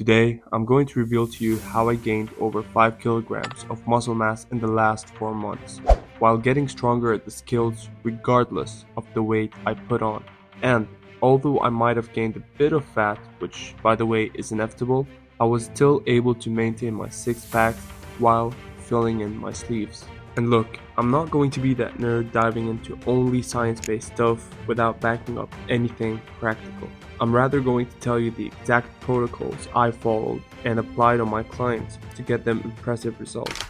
Today, I'm going to reveal to you how I gained over 5 kilograms of muscle mass in the last 4 months, while getting stronger at the skills regardless of the weight I put on. And although I might have gained a bit of fat, which by the way is inevitable, I was still able to maintain my 6 pack while filling in my sleeves. And look, I'm not going to be that nerd diving into only science-based stuff without backing up anything practical. I'm rather going to tell you the exact protocols I followed and applied on my clients to get them impressive results.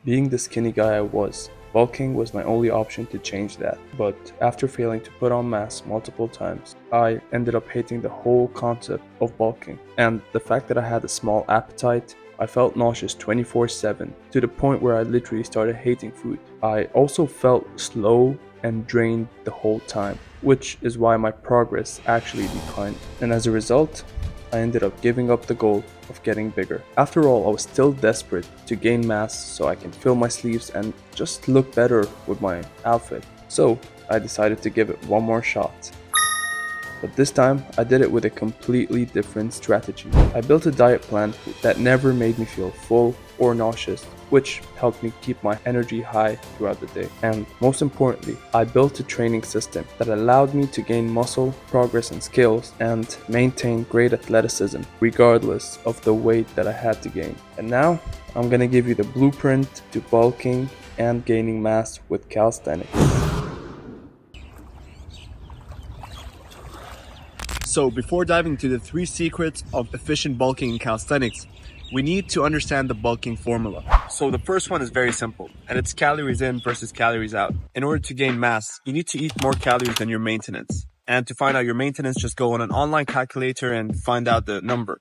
Being the skinny guy I was, bulking was my only option to change that. But after failing to put on mass multiple times, I ended up hating the whole concept of bulking. And the fact that I had a small appetite, I felt nauseous 24/7 to the point where I literally started hating food. I also felt slow and drained the whole time, which is why my progress actually declined. And as a result, I ended up giving up the goal of getting bigger. After all, I was still desperate to gain mass so I can fill my sleeves and just look better with my outfit. So I decided to give it one more shot. But this time, I did it with a completely different strategy. I built a diet plan that never made me feel full or nauseous, which helped me keep my energy high throughout the day. And most importantly, I built a training system that allowed me to gain muscle, progress and skills, and maintain great athleticism, regardless of the weight that I had to gain. And now, I'm gonna give you the blueprint to bulking and gaining mass with calisthenics. So before diving into the 3 secrets of efficient bulking in calisthenics, we need to understand the bulking formula. So the first one is very simple, and it's calories in versus calories out. In order to gain mass, you need to eat more calories than your maintenance. And to find out your maintenance, just go on an online calculator and find out the number.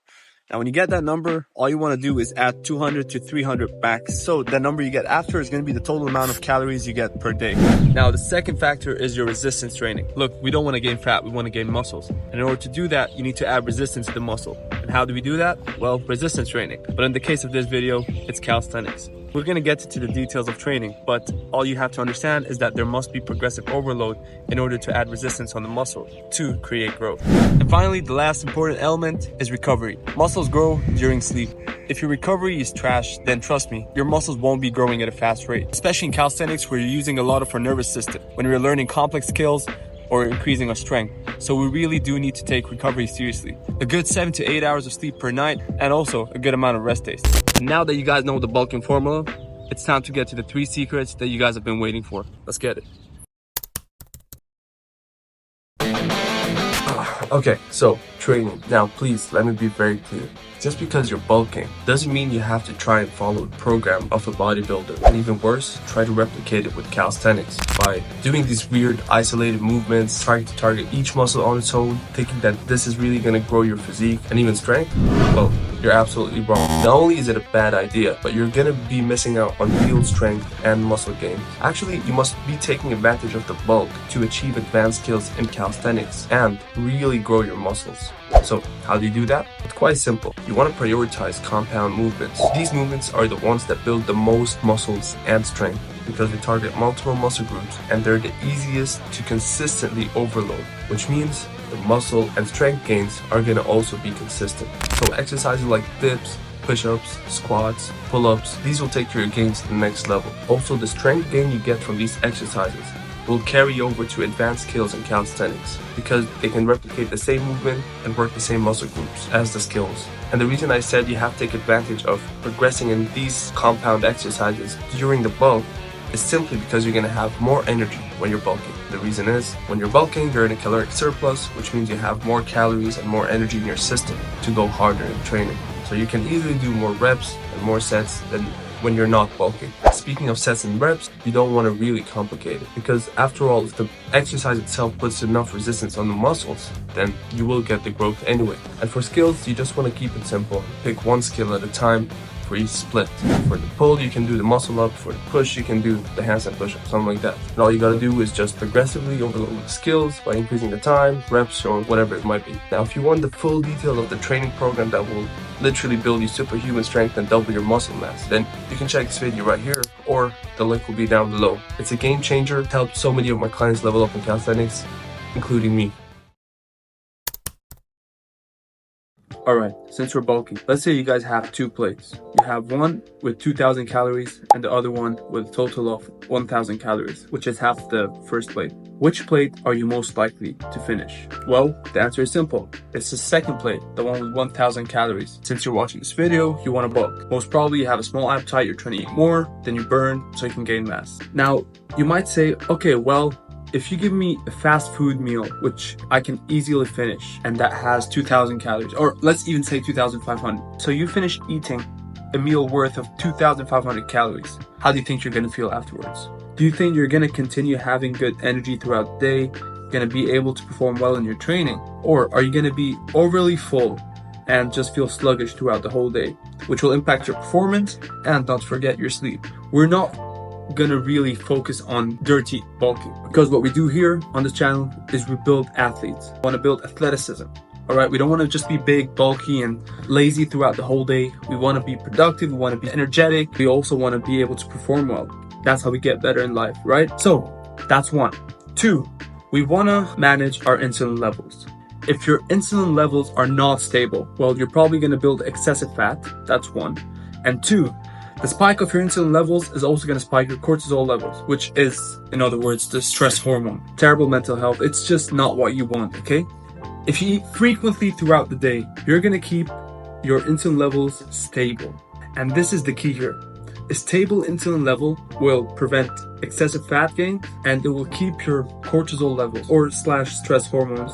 Now, when you get that number, all you want to do is add 200 to 300 back. So the number you get after is going to be the total amount of calories you get per day. Now, the second factor is your resistance training. Look, we don't want to gain fat, we want to gain muscles. And in order to do that, you need to add resistance to the muscle. And how do we do that? Well, resistance training. But in the case of this video, it's calisthenics. We're going to get into the details of training, but all you have to understand is that there must be progressive overload in order to add resistance on the muscle to create growth. And finally, the last important element is recovery. Muscles grow during sleep. If your recovery is trash, then trust me, your muscles won't be growing at a fast rate, especially in calisthenics where you're using a lot of our nervous system when we're learning complex skills or increasing our strength. So we really do need to take recovery seriously. A good 7 to 8 hours of sleep per night, and also a good amount of rest days. Now that you guys know the bulking formula, it's time to get to the 3 secrets that you guys have been waiting for. Let's get it. Okay, so training. Now please let me be very clear. Just because you're bulking doesn't mean you have to try and follow the program of a bodybuilder. And even worse, try to replicate it with calisthenics by doing these weird isolated movements, trying to target each muscle on its own, thinking that this is really going to grow your physique and even strength. Well, you're absolutely wrong. Not only is it a bad idea, but you're gonna be missing out on real strength and muscle gain. Actually, you must be taking advantage of the bulk to achieve advanced skills in calisthenics and really grow your muscles. So how do you do that? It's quite simple. You want to prioritize compound movements. These movements are the ones that build the most muscles and strength because they target multiple muscle groups and they're the easiest to consistently overload, which means the muscle and strength gains are going to also be consistent. So exercises like dips, push-ups, squats, pull-ups, these will take your gains to the next level. Also, the strength gain you get from these exercises will carry over to advanced skills in calisthenics because they can replicate the same movement and work the same muscle groups as the skills. And the reason I said you have to take advantage of progressing in these compound exercises during the bulk is simply because you're going to have more energy when you're bulking. The reason is, when you're bulking, you're in a caloric surplus, which means you have more calories and more energy in your system to go harder in training. So you can easily do more reps and more sets than when you're not bulking. Speaking of sets and reps, you don't want to really complicate it because after all, if the exercise itself puts enough resistance on the muscles, then you will get the growth anyway. And for skills, you just want to keep it simple. Pick one skill at a time for each split. For the pull, you can do the muscle up. For the push, you can do the handstand push-up, something like that. And all you gotta do is just progressively overload the skills by increasing the time, reps, or whatever it might be. Now, if you want the full details of the training program that will literally build you superhuman strength and double your muscle mass, then you can check this video right here, or the link will be down below. It's a game changer. It helped so many of my clients level up in calisthenics, including me. Alright, since we're bulking, let's say you guys have 2 plates. You have one with 2000 calories and the other one with a total of 1000 calories, which is half the first plate. Which plate are you most likely to finish? Well, the answer is simple. It's the second plate, the one with 1000 calories. Since you're watching this video, you want to bulk. Most probably you have a small appetite, you're trying to eat more, then you burn so you can gain mass. Now, you might say, okay, well, if you give me a fast food meal, which I can easily finish, and that has 2000 calories, or let's even say 2500. So you finish eating a meal worth of 2500 calories. How do you think you're gonna feel afterwards? Do you think you're gonna continue having good energy throughout the day, gonna be able to perform well in your training? Or are you gonna be overly full and just feel sluggish throughout the whole day, which will impact your performance and not forget your sleep? We're not gonna really focus on dirty bulking, because what we do here on this channel is we build athletes. We want to build athleticism. All right, we don't want to just be big, bulky, and lazy throughout the whole day. We want to be productive, we want to be energetic, we also want to be able to perform well. That's how we get better in life, right? So that's 1. 2, we want to manage our insulin levels. If your insulin levels are not stable, well, you're probably going to build excessive fat. That's 1. And 2, the spike of your insulin levels is also going to spike your cortisol levels, which is, in other words, the stress hormone. Terrible mental health. It's just not what you want, okay? If you eat frequently throughout the day, you're going to keep your insulin levels stable. And this is the key here. A stable insulin level will prevent excessive fat gain, and it will keep your cortisol levels or / stress hormones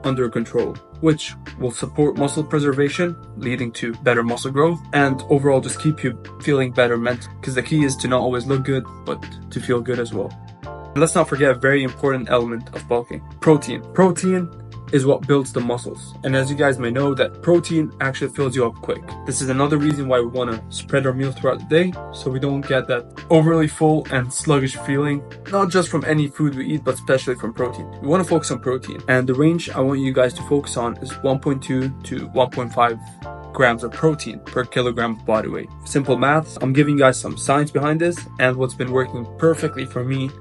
under control, which will support muscle preservation, leading to better muscle growth, and overall just keep you feeling better mentally. Because the key is to not always look good, but to feel good as well. And let's not forget a very important element of bulking: protein. Protein is what builds the muscles. And as you guys may know, that protein actually fills you up quick. This is another reason why we want to spread our meal throughout the day, so we don't get that overly full and sluggish feeling, not just from any food we eat, but especially from protein. We want to focus on protein. And the range I want you guys to focus on is 1.2 to 1.5 grams of protein per kilogram of body weight. Simple maths. I'm giving you guys some science behind this and what's been working perfectly for me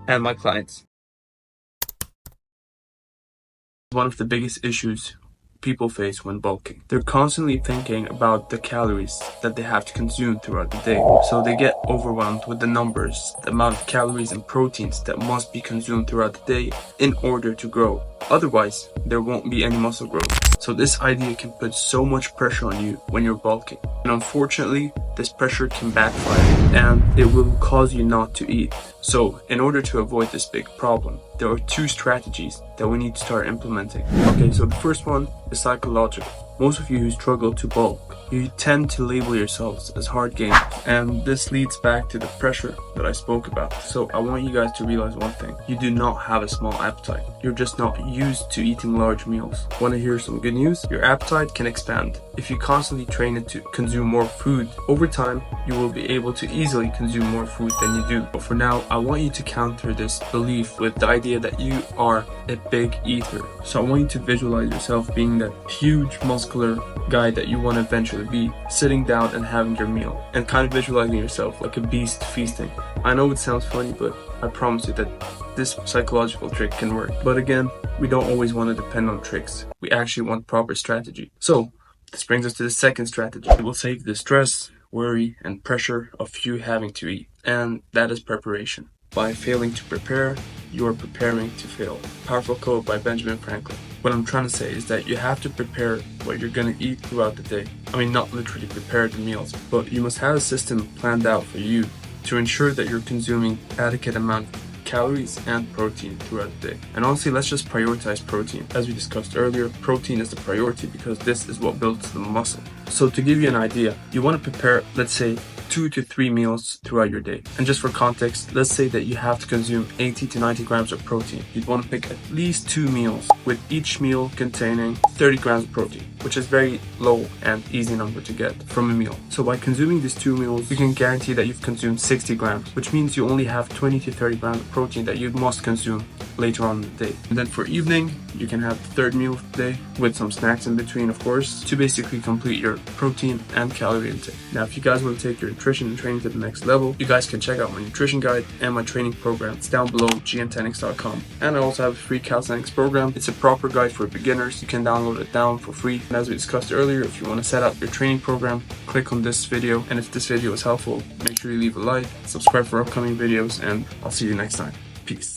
and my clients. One of the biggest issues people face when bulking. They're constantly thinking about the calories that they have to consume throughout the day. So they get overwhelmed with the numbers, the amount of calories and proteins that must be consumed throughout the day in order to grow. Otherwise, there won't be any muscle growth. So this idea can put so much pressure on you when you're bulking. And unfortunately, this pressure can backfire and it will cause you not to eat. So in order to avoid this big problem, there are 2 strategies that we need to start implementing. Okay, so the first one is psychological. Most of you who struggle to bulk, you tend to label yourselves as hard gainers, and this leads back to the pressure that I spoke about. So I want you guys to realize one thing: you do not have a small appetite. You're just not used to eating large meals. Want to hear some good news? Your appetite can expand. If you constantly train it to consume more food, over time you will be able to easily consume more food than you do. But for now, I want you to counter this belief with the idea that you are a big eater. So I want you to visualize yourself being that huge muscular guy that you want to eventually be, sitting down and having your meal, and kind of visualizing yourself like a beast feasting. I know it sounds funny, but I promise you that this psychological trick can work. But again, we don't always want to depend on tricks. We actually want proper strategy. So this brings us to the second strategy. It will save the stress, worry, and pressure of you having to eat, and that is preparation. By failing to prepare, you are preparing to fail. Powerful quote by Benjamin Franklin. What I'm trying to say is that you have to prepare what you're going to eat throughout the day. I mean, not literally prepare the meals, but you must have a system planned out for you to ensure that you're consuming adequate amount of calories and protein throughout the day. And honestly, let's just prioritize protein. As we discussed earlier, protein is the priority because this is what builds the muscle. So to give you an idea, you want to prepare, let's say, 2 to 3 meals throughout your day. And just for context, let's say that you have to consume 80 to 90 grams of protein. You'd want to pick at least 2 meals, with each meal containing 30 grams of protein, which is very low and easy number to get from a meal. So by consuming these 2 meals, you can guarantee that you've consumed 60 grams, which means you only have 20 to 30 grams of protein that you must consume later on in the day. And then for evening, you can have the 3rd meal of the day with some snacks in between, of course, to basically complete your protein and calorie intake. Now, if you guys want to take your nutrition and training to the next level, you guys can check out my nutrition guide and my training program. It's down below, gntenics.com. And I also have a free calisthenics program. It's a proper guide for beginners. You can download it down for free. And as we discussed earlier, if you want to set up your training program, click on this video. And if this video was helpful, make sure you leave a like, subscribe for upcoming videos, and I'll see you next time. Peace.